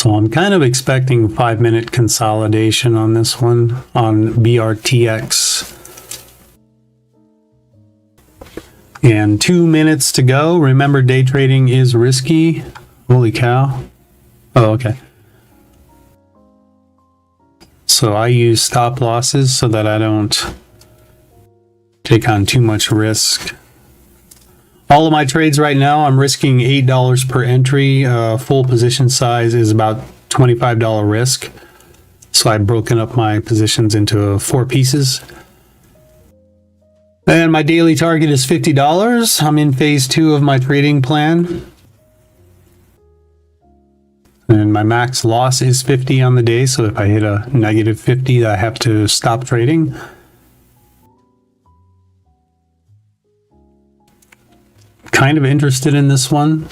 So I'm kind of expecting 5-minute consolidation on this one on BRTX. And 2 minutes to go. Remember, day trading is risky. Holy cow. Oh, okay. So I use stop losses so that I don't take on too much risk. All of my trades right now, I'm risking $8 per entry. Full position size is about $25 risk. So I've broken up my positions into 4 pieces. And my daily target is $50. I'm in phase 2 of my trading plan. And my max loss is 50 on the day. So if I hit a negative 50, I have to stop trading. Kind of interested in this one,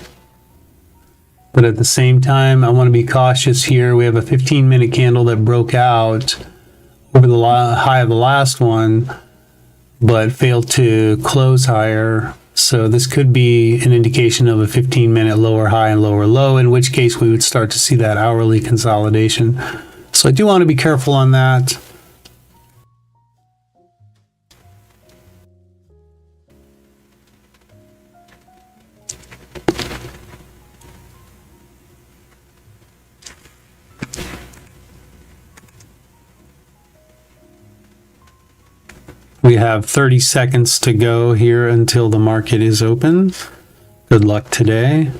but at the same time I want to be cautious here. We have a 15-minute candle that broke out over the high of the last one but failed to close higher, so this could be an indication of a 15-minute lower high and lower low, in which case we would start to see that hourly consolidation. So I do want to be careful on that. We have 30 seconds to go here until the market is open. Good luck today.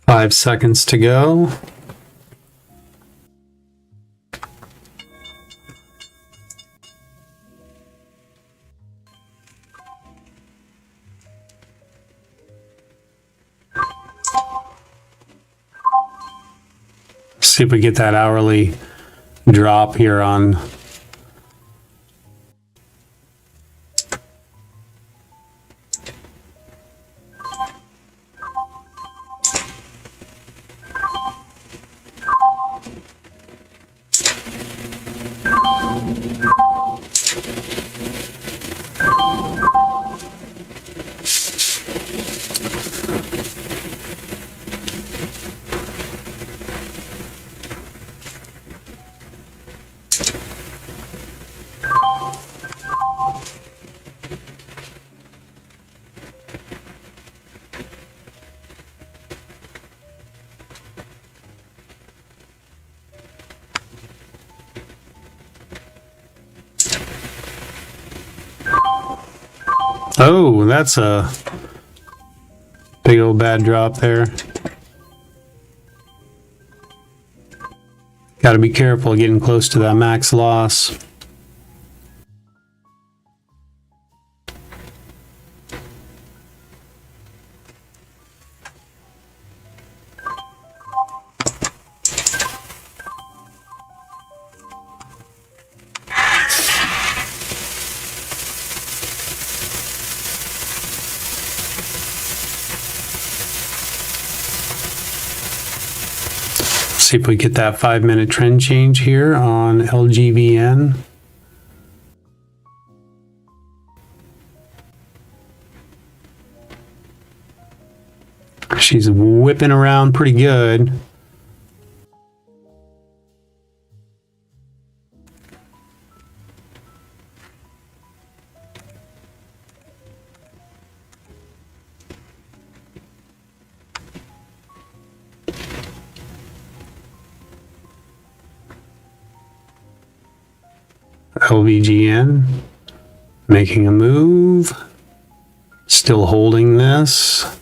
Five seconds to go. See if we get that hourly drop here on oh, that's a big old bad drop there. Got to be careful getting close to that max loss. See if we get that 5-minute trend change here on LGVN. She's whipping around pretty good. LGVN making a move, still holding this.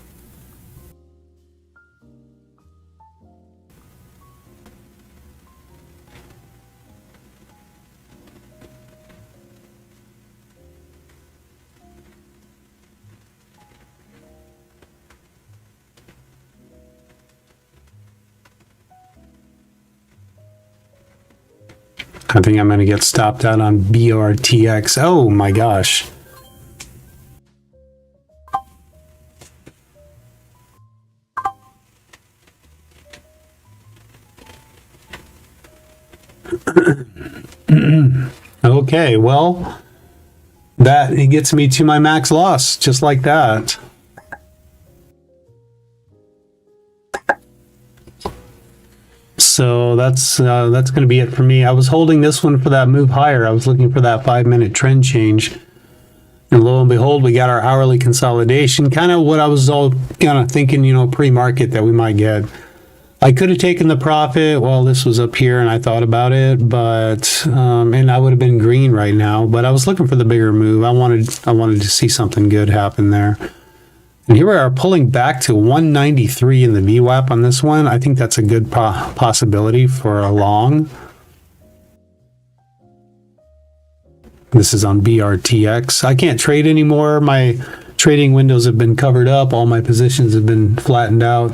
I think I'm going to get stopped out on BRTX. Oh my gosh. Okay, well, that it gets me to my max loss, just like that. So that's going to be it for me. I was holding this one for that move higher. I was looking for that 5-minute trend change. And lo and behold, we got our hourly consolidation. Kind of what I was all kind of thinking, you know, pre-market that we might get. I could have taken the profit while this was up here and I thought about it, but and I would have been green right now, but I was looking for the bigger move. I wanted to see something good happen there. And here we are pulling back to 193 in the VWAP on this one. I think that's a good possibility for a long. This is on BRTX. I can't trade anymore. My trading windows have been covered up. All my positions have been flattened out.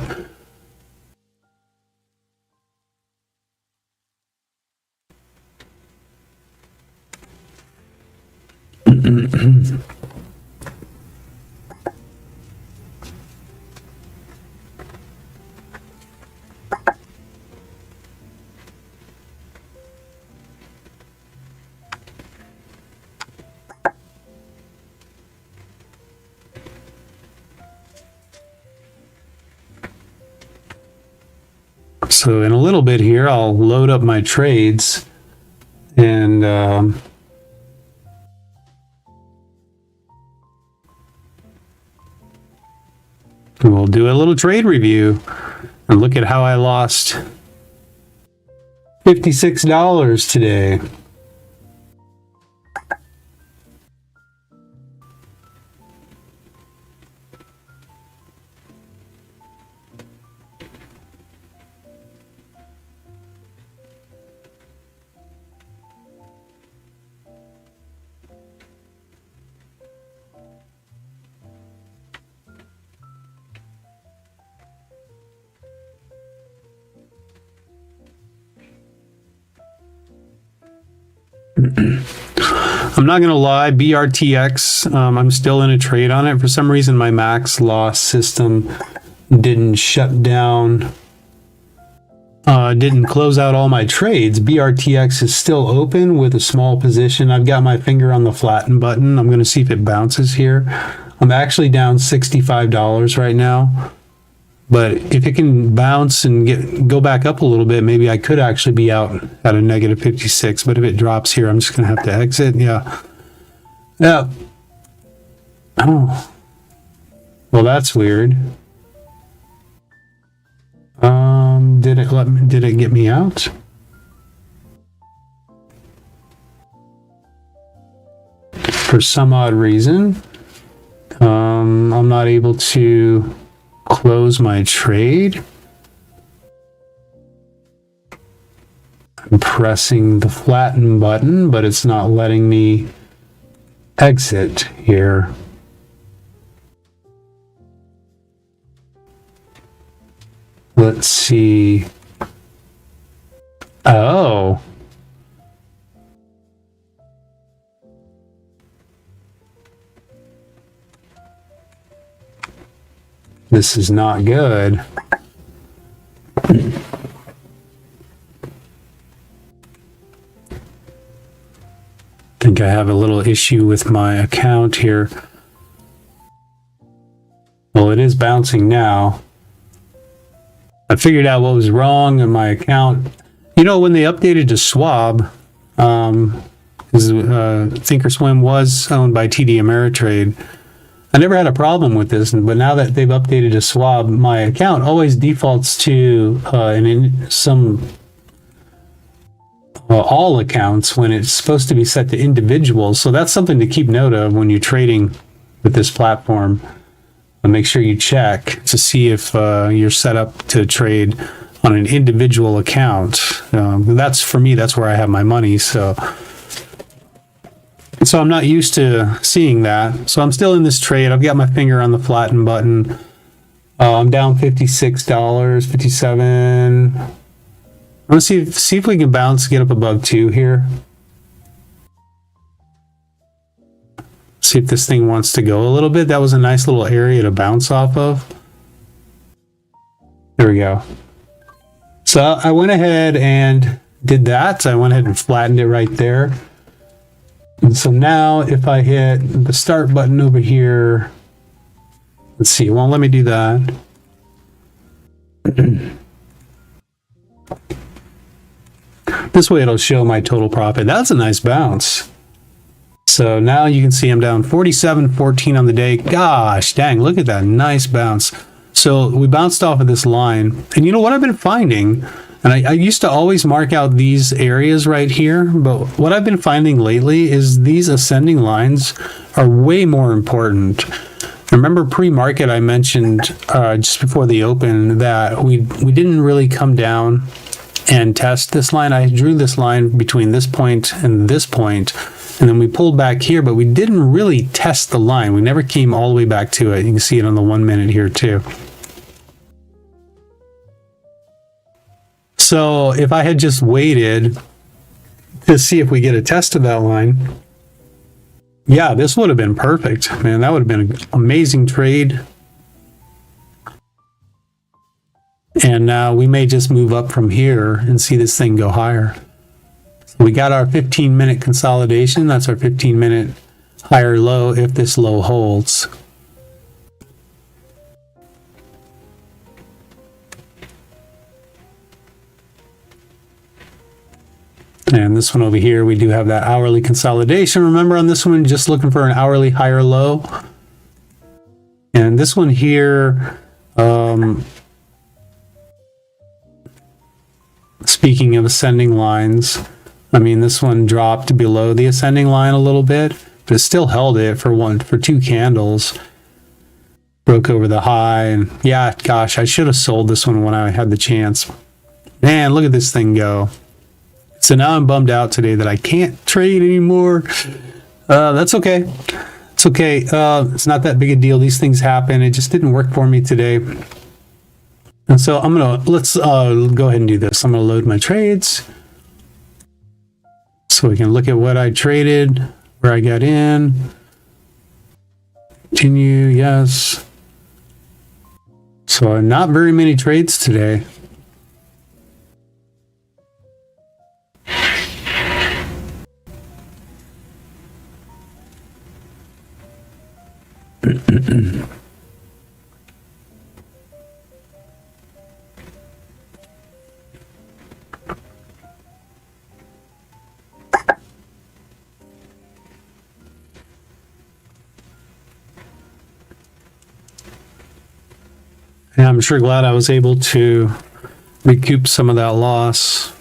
So in a little bit here, I'll load up my trades and we'll do a little trade review and look at how I lost $56 today. I'm not going to lie, BRTX, I'm still in a trade on it. For some reason, my max loss system didn't shut down, didn't close out all my trades. BRTX is still open with a small position. I've got my finger on the flatten button. I'm going to see if it bounces here. I'm actually down $65 right now. But if it can bounce and go back up a little bit, maybe I could actually be out at a negative 56. But if it drops here, I'm just going to have to exit. Yeah. Yeah. Oh. Well, that's weird. Did it get me out? For some odd reason, I'm not able to close my trade. I'm pressing the flatten button, but it's not letting me exit here. Let's see. Oh. This is not good. I think I have a little issue with my account here. Well, it is bouncing now. I figured out what was wrong in my account. You know, when they updated to Schwab, Thinkorswim was owned by TD Ameritrade. I never had a problem with this, but now that they've updated to Schwab, my account always defaults to all accounts when it's supposed to be set to individuals. So that's something to keep note of when you're trading with this platform. Make sure you check to see if you're set up to trade on an individual account. That's, for me, that's where I have my money. So I'm not used to seeing that. So I'm still in this trade. I've got my finger on the flatten button. I'm down $56, 57. I want to see if we can bounce, get up above 2 here. See if this thing wants to go a little bit. That was a nice little area to bounce off of. There we go. So I went ahead and did that. I went ahead and flattened it right there. And so now if I hit the start button over here, let's see, it won't let me do that. This way it'll show my total profit. That's a nice bounce. So now you can see I'm down 47.14 on the day. Gosh, dang, look at that nice bounce. So we bounced off of this line. And you know what I've been finding? And I used to always mark out these areas right here. But what I've been finding lately is these ascending lines are way more important. Remember pre-market I mentioned just before the open that we didn't really come down and test this line. I drew this line between this point and this point, and then we pulled back here, but we didn't really test the line. We never came all the way back to it. You can see it on the 1 minute here too. So if I had just waited to see if we get a test of that line, yeah, this would have been perfect, man. That would have been an amazing trade. And now we may just move up from here and see this thing go higher. We got our 15-minute consolidation. That's our 15-minute higher low if this low holds. And this one over here, we do have that hourly consolidation. Remember on this one, just looking for an hourly higher low. And this one here, speaking of ascending lines, I mean, this one dropped below the ascending line a little bit, but it still held it for 2 candles. Broke over the high, and yeah, gosh, I should have sold this one when I had the chance. Man, look at this thing go. So now I'm bummed out today that I can't trade anymore. That's okay. It's okay. It's not that big a deal. These things happen. It just didn't work for me today. And so let's go ahead and do this. I'm gonna load my trades so we can look at what I traded, where I got in. Continue, yes. So not very many trades today. Yeah, I'm sure glad I was able to recoup some of that loss.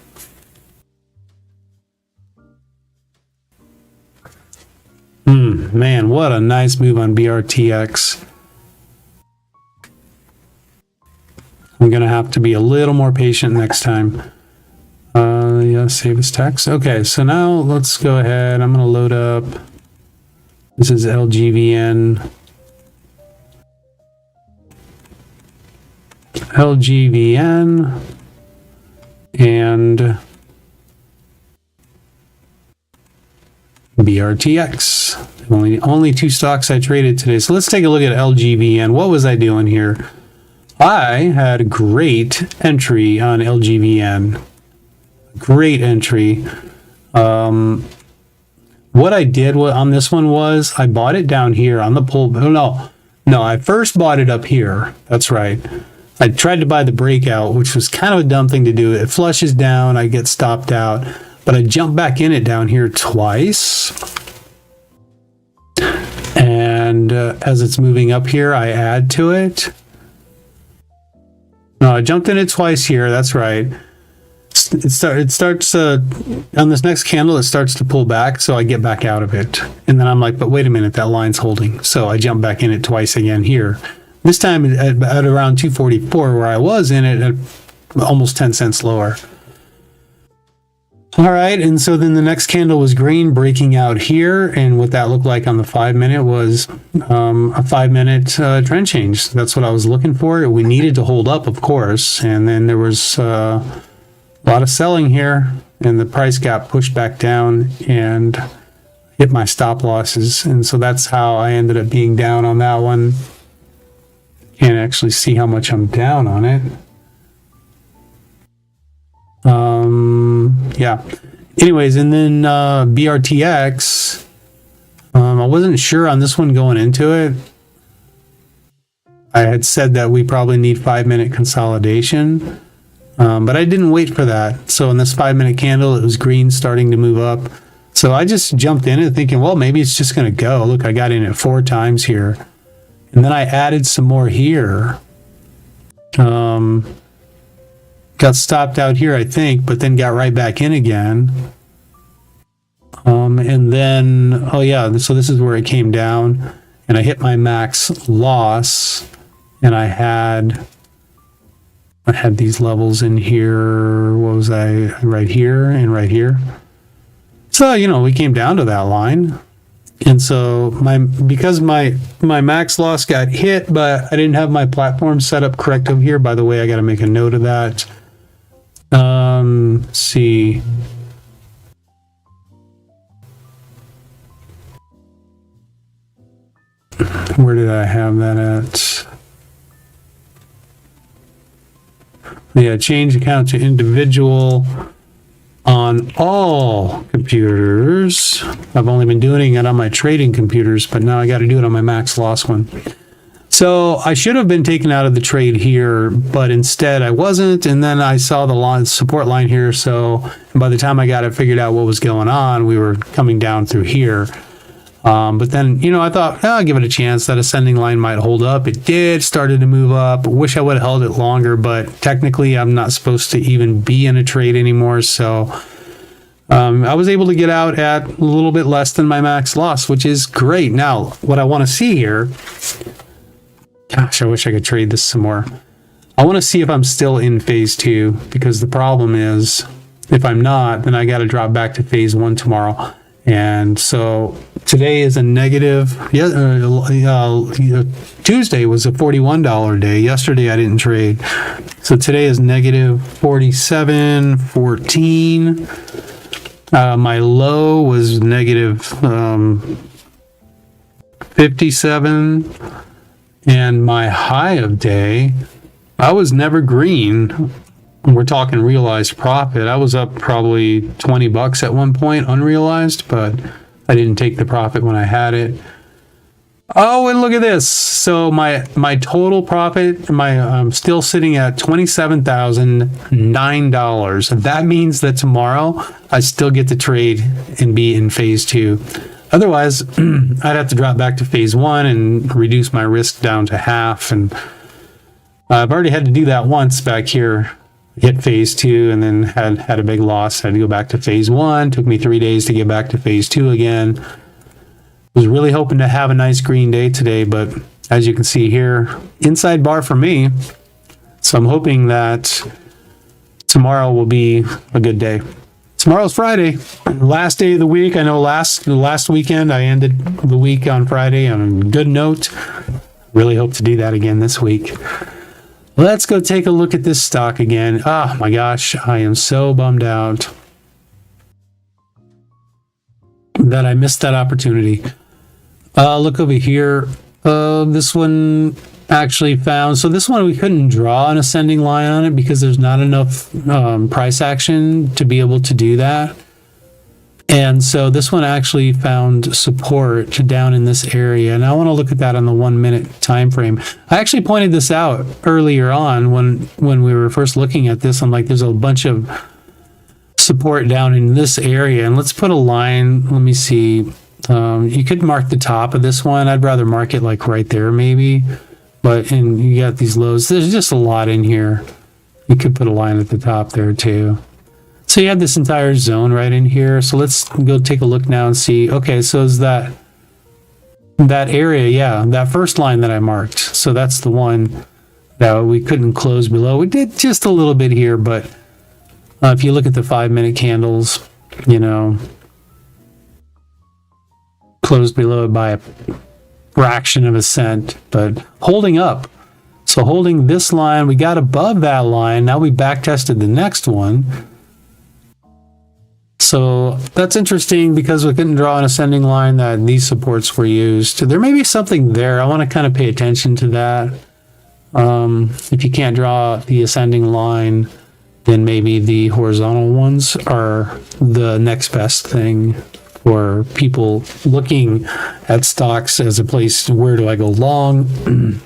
Man, what a nice move on BRTX. I'm gonna have to be a little more patient next time. Yeah, save as text. Okay, so now let's go ahead. I'm gonna load up. This is LGVN. LGVN and BRTX. Only 2 stocks I traded today. So let's take a look at LGVN. What was I doing here? I had a great entry on LGVN. Great entry. What I did on this one was I bought it down here on the pull. No, I first bought it up here. That's right. I tried to buy the breakout, which was kind of a dumb thing to do. It flushes down, I get stopped out, but I jumped back in it down here twice. And as it's moving up here, I add to it. No, I jumped in it twice here, that's right. It starts, on this next candle, it starts to pull back, so I get back out of it. And then I'm like, but wait a minute, that line's holding. So I jump back in it twice again here. This time at around 244, where I was in it at almost 10 cents lower. All right, and so then the next candle was green, breaking out here, and what that looked like on the 5-minute was a 5-minute trend change. That's what I was looking for. We needed to hold up, of course, and then there was a lot of selling here, and the price got pushed back down and hit my stop losses. And so that's how I ended up being down on that one. Can't actually see how much I'm down on it. Yeah. Anyways, and then BRTX, I wasn't sure on this one going into it. I had said that we probably need 5-minute consolidation, but I didn't wait for that. So in this 5-minute candle, it was green starting to move up. So I just jumped in it thinking, well, maybe it's just going to go. Look, I got in it 4 times here. And then I added some more here. Got stopped out here, I think, but then got right back in again. And then, oh yeah, so this is where it came down. And I hit my max loss. And I had these levels in here. What was I? Right here and right here. So, you know, we came down to that line. And so because my max loss got hit, but I didn't have my platform set up correct over here. By the way, I got to make a note of that. Let's see. Where did I have that at? Yeah, change account to individual on all computers. I've only been doing it on my trading computers, but now I got to do it on my max loss one. So I should have been taken out of the trade here, but instead I wasn't. And then I saw the support line here. So by the time I got it figured out what was going on, we were coming down through here. But then, you know, I thought, I'll give it a chance. That ascending line might hold up. It did, started to move up. Wish I would have held it longer, but technically I'm not supposed to even be in a trade anymore. So I was able to get out at a little bit less than my max loss, which is great. Now, what I want to see here, gosh, I wish I could trade this some more. I want to see if I'm still in phase 2, because the problem is if I'm not, then I got to drop back to phase 1 tomorrow. And so today is a negative. Tuesday was a $41 day. Yesterday I didn't trade. So today is negative 47.14. My low was negative 57. And my high of day, I was never green. We're talking realized profit. I was up probably $20 at one point unrealized, but I didn't take the profit when I had it. Oh, and look at this. So my total profit, I'm still sitting at $27,009. That means that tomorrow I still get to trade and be in phase 2. Otherwise, I'd have to drop back to phase 1 and reduce my risk down to half. And I've already had to do that once back here. Hit phase 2 and then had a big loss. Had to go back to phase 1. Took me 3 days to get back to phase 2 again. Was really hoping to have a nice green day today, but as you can see here, inside bar for me. So I'm hoping that tomorrow will be a good day. Tomorrow's Friday, last day of the week. I know last weekend I ended the week on Friday on a good note. Really hope to do that again this week. Let's go take a look at this stock again. Oh my gosh, I am so bummed out that I missed that opportunity. Look over here. This one actually found, so this one we couldn't draw an ascending line on it because there's not enough price action to be able to do that. And so this one actually found support down in this area, and I want to look at that on the 1 minute time frame. I actually pointed this out earlier on when we were first looking at this. I'm like, there's a bunch of support down in this area, and let's put a line. Let me see. You could mark the top of this one. I'd rather mark it like right there maybe, and you got these lows. There's just a lot in here. You could put a line at the top there too. So you have this entire zone right in here. So let's go take a look now and see. Okay, so is that area, yeah, that first line that I marked. So that's the one that we couldn't close below. We did just a little bit here, but if you look at the 5 minute candles, you know, closed below it by a fraction of a cent, but holding up. So holding this line, we got above that line. Now we back tested the next one. So that's interesting because we couldn't draw an ascending line that these supports were used. There may be something there. I want to kind of pay attention to that. If you can't draw the ascending line, then maybe the horizontal ones are the next best thing for people looking at stocks as a place, where do I go long?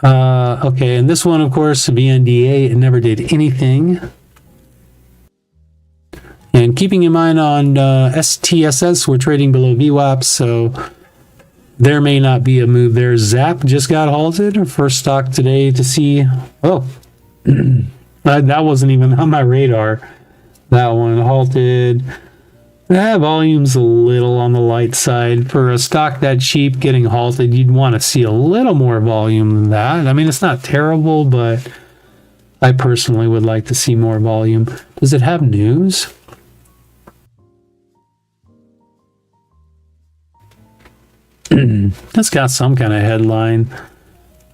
Okay, and this one, of course, VNDA, it never did anything. And keeping in mind on STSS, we're trading below VWAP, so there may not be a move there. Zap just got halted. First stock today to see. Oh, that wasn't even on my radar. That one halted. Volume's a little on the light side. For a stock that cheap getting halted, you'd want to see a little more volume than that. I mean, it's not terrible, but I personally would like to see more volume. Does it have news? It's got some kind of headline.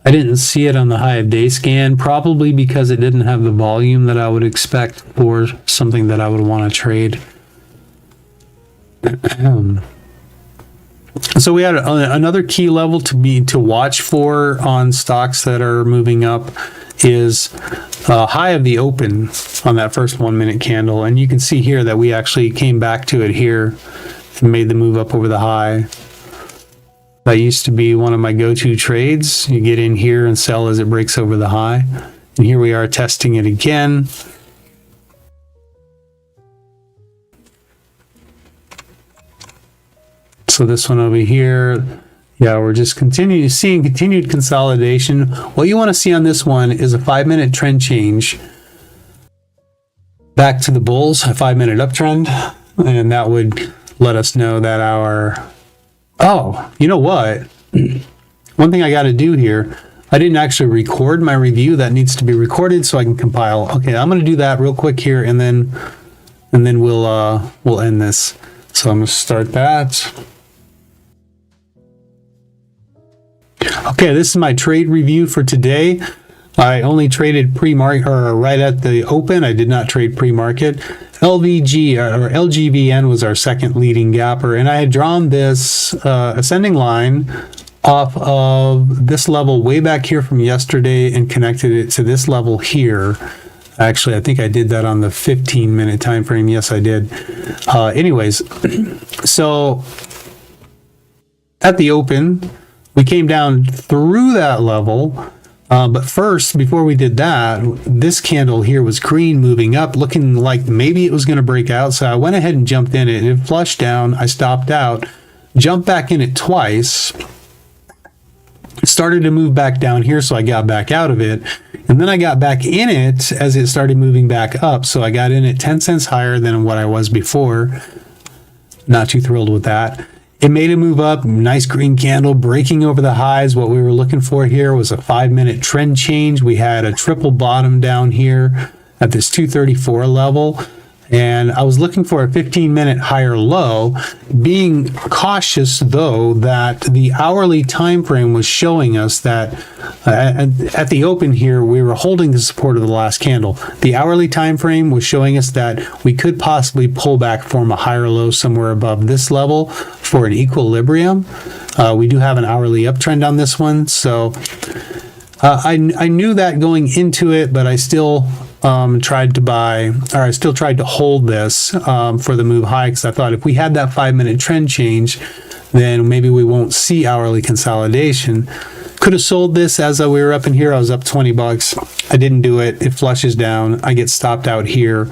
I didn't see it on the high of day scan, probably because it didn't have the volume that I would expect for something that I would want to trade. So we had another key level to watch for on stocks that are moving up is high of the open on that first 1 minute candle, and you can see here that we actually came back to it here and made the move up over the high. That used to be one of my go-to trades. You get in here and sell as it breaks over the high. And here we are testing it again. So this one over here, yeah, we're just seeing continued consolidation. What you want to see on this one is a 5 minute trend change back to the bulls, a 5 minute uptrend. And that would let us know that our... Oh, you know what? One thing I got to do here, I didn't actually record my review. That needs to be recorded so I can compile. Okay, I'm going to do that real quick here, and then we'll end this. So I'm going to start that. Okay, this is my trade review for today. I only traded pre-market, or right at the open. I did not trade pre-market. LGVN was our second leading gapper, and I had drawn this ascending line off of this level way back here from yesterday and connected it to this level here. Actually, I think I did that on the 15-minute time frame. Yes, I did. Anyways, so at the open, we came down through that level. But first, before we did that, this candle here was green moving up, looking like maybe it was going to break out. So I went ahead and jumped in it. It flushed down. I stopped out, jumped back in it twice. It started to move back down here, so I got back out of it. And then I got back in it as it started moving back up. So I got in it 10 cents higher than what I was before. Not too thrilled with that. It made a move up, nice green candle, breaking over the highs. What we were looking for here was a 5 minute trend change. We had a triple bottom down here at this 234 level. And I was looking for a 15-minute higher low, being cautious, though, that the hourly time frame was showing us that at the open here, we were holding the support of the last candle. The hourly time frame was showing us that we could possibly pull back, form a higher low somewhere above this level for an equilibrium. We do have an hourly uptrend on this one, so I knew that going into it, but I still tried to hold this for the move high, because I thought if we had that 5 minute trend change, then maybe we won't see hourly consolidation. Could have sold this as we were up in here. I was up $20. I didn't do it. It flushes down. I get stopped out here,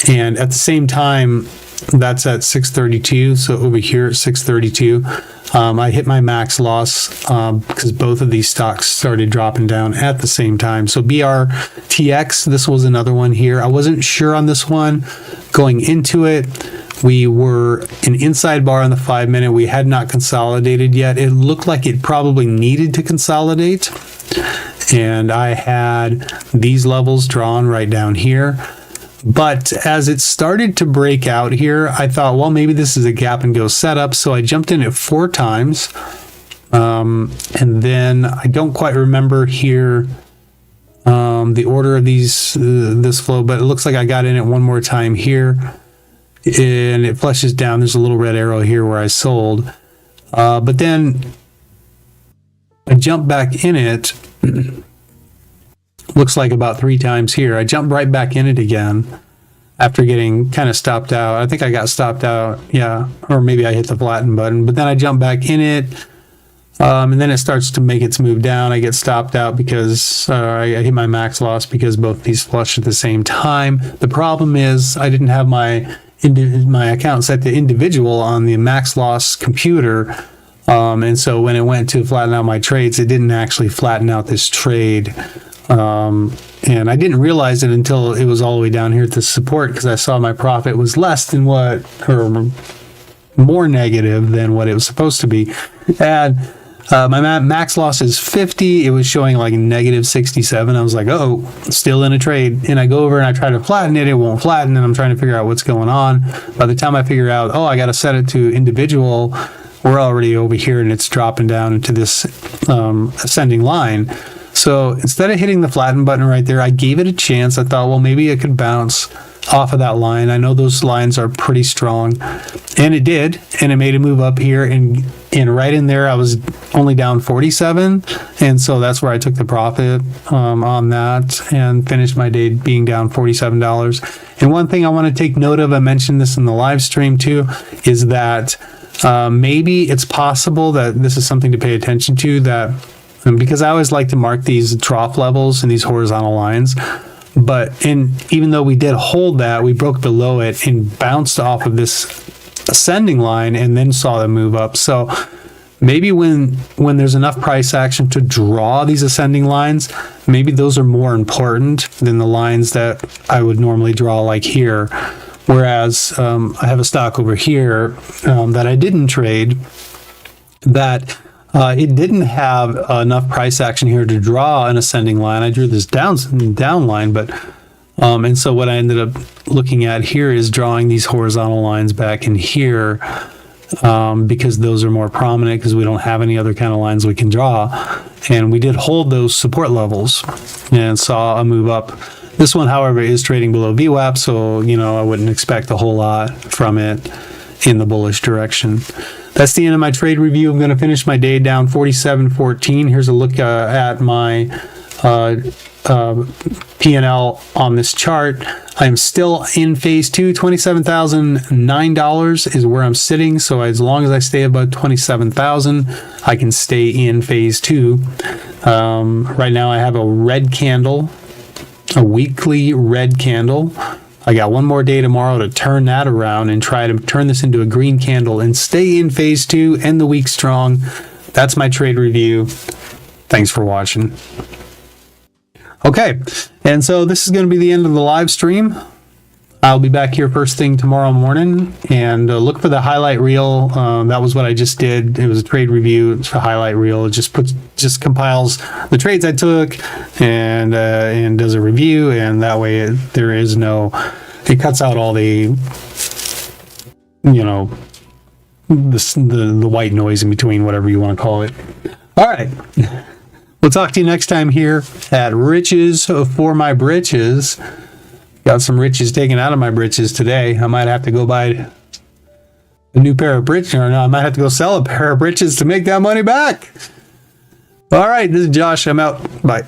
and at the same time, that's at 632. So over here at 632, I hit my max loss because both of these stocks started dropping down at the same time. So BRTX, this was another one here. I wasn't sure on this one going into it. We were an inside bar on the 5 minute. We had not consolidated yet. It looked like it probably needed to consolidate. And I had these levels drawn right down here. But as it started to break out here, I thought, well, maybe this is a gap and go setup. So I jumped in it 4 times. And then I don't quite remember here the order of this flow, but it looks like I got in it one more time here, and it flushes down. There's a little red arrow here where I sold, but then I jump back in it. Looks like about 3 times here. I jumped right back in it again after getting kind of stopped out. I think I got stopped out, yeah, or maybe I hit the flatten button, but then I jump back in it. And then it starts to make its move down. I get stopped out because I hit my max loss because both these flush at the same time. The problem is I didn't have my account set to individual on the max loss computer. And so when it went to flatten out my trades, it didn't actually flatten out this trade. And I didn't realize it until it was all the way down here at the support, because I saw my profit was less than what, or more negative than what it was supposed to be. And my max loss is 50. It was showing like negative 67. I was like, oh, still in a trade. And I go over and I try to flatten it. It won't flatten. And I'm trying to figure out what's going on. By the time I figure out, oh, I got to set it to individual, we're already over here and it's dropping down into this ascending line. So instead of hitting the flatten button right there, I gave it a chance. I thought, well, maybe it could bounce off of that line. I know those lines are pretty strong, and it did, and it made a move up here, and right in there I was only down 47, and so that's where I took the profit on that and finished my day being down $47. And one thing I want to take note of, I mentioned this in the live stream too, is that maybe it's possible that this is something to pay attention to, that because I always like to mark these trough levels and these horizontal lines. But even though we did hold that, we broke below it and bounced off of this ascending line and then saw them move up. So maybe when there's enough price action to draw these ascending lines, maybe those are more important than the lines that I would normally draw, like here. Whereas I have a stock over here that I didn't trade, that it didn't have enough price action here to draw an ascending line. I drew this down line, but and so what I ended up looking at here is drawing these horizontal lines back in here, because those are more prominent, because we don't have any other kind of lines we can draw. And we did hold those support levels and saw a move up. This one, however, is trading below VWAP, so I wouldn't expect a whole lot from it in the bullish direction. That's the end of my trade review. I'm going to finish my day down 47.14. Here's a look at my P&L on this chart. I'm still in phase 2. $27,009 is where I'm sitting. So as long as I stay above 27,000, I can stay in phase 2. Right now I have a red candle, a weekly red candle. I got one more day tomorrow to turn that around and try to turn this into a green candle and stay in phase 2, end the week strong. That's my trade review. Thanks for watching. Okay, and so this is going to be the end of the live stream. I'll be back here first thing tomorrow morning, and look for the highlight reel. That was what I just did. It was a trade review. It's a highlight reel. It just compiles the trades I took and does a review, and that way it cuts out all the the white noise in between, whatever you want to call it. All right. We'll talk to you next time here at Riches for My Britches. Got some riches taken out of my britches today. I might have to go buy a new pair of britches, or no, I might have to go sell a pair of britches to make that money back. All right, this is Josh. I'm out. Bye.